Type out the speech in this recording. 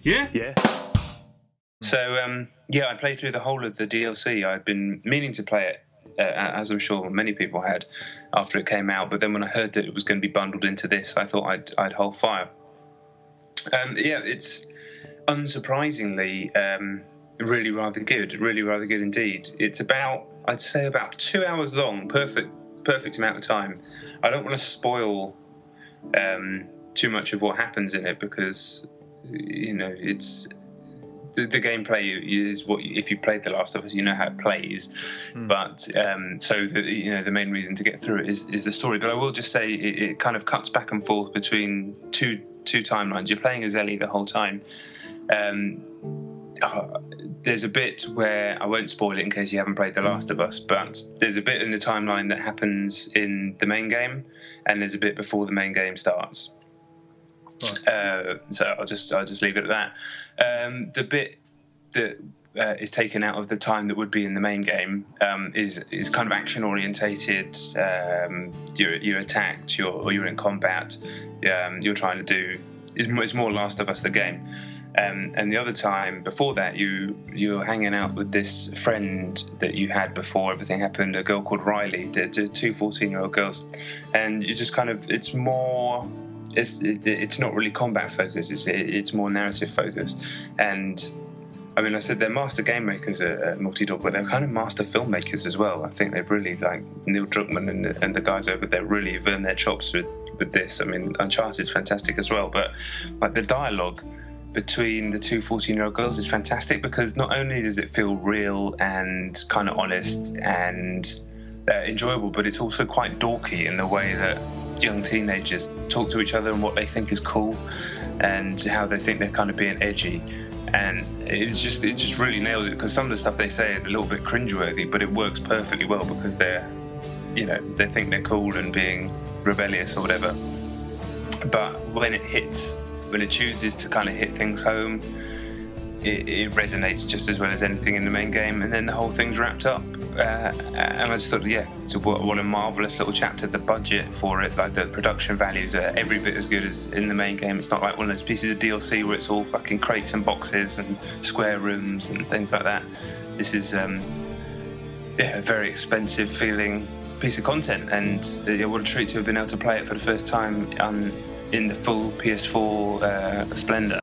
Yeah? Yeah. So, yeah, I played through the whole of the DLC. I'd been meaning to play it, as I'm sure many people had, after it came out. But then when I heard that it was going to be bundled into this, I thought I'd hold fire. Yeah, it's unsurprisingly really rather good indeed. It's about, I'd say, about 2 hours long, perfect amount of time. I don't want to spoil too much of what happens in it because, you know, it's the gameplay is what, if you played The Last of Us, you know how it plays. But so the main reason to get through it is the story. But I will just say it kind of cuts back and forth between two timelines. You're playing as Ellie the whole time. There's a bit where, I won't spoil it in case you haven't played The Last of Us, but there's a bit in the timeline that happens in the main game, and there's a bit before the main game starts. Right. So I'll just leave it at that. The bit that is taken out of the time that would be in the main game is kind of action orientated. You're attacked, you're in combat. You're trying to do. It's more Last of Us the game. And the other time before that, you're hanging out with this friend that you had before everything happened, a girl called Riley, the two 14-year-old girls, and you just kind of, it's not really combat focused, it's more narrative focused. And I mean, I said they're master game makers at Naughty Dog, but they're kind of master filmmakers as well. I think they've really, like Neil Druckmann and the guys over there, really have earned their chops with this. I mean, Uncharted's fantastic as well, but like the dialogue between the two 14-year-old girls is fantastic, because not only does it feel real and kind of honest and enjoyable, but it's also quite dorky in the way that young teenagers talk to each other and what they think is cool and how they think they're kind of being edgy. And it just really nails it, because some of the stuff they say is a little bit cringeworthy, but it works perfectly well because they think they're cool and being rebellious or whatever. But when it chooses to kind of hit things home, it resonates just as well as anything in the main game, and then the whole thing's wrapped up. And I just thought, yeah, so what a marvellous little chapter. The budget for it, like the production values, are every bit as good as in the main game. It's not like one of those pieces of DLC where it's all fucking crates and boxes and square rooms and things like that. This is a very expensive feeling piece of content, and what a treat to have been able to play it for the first time in the full PS4 splendour.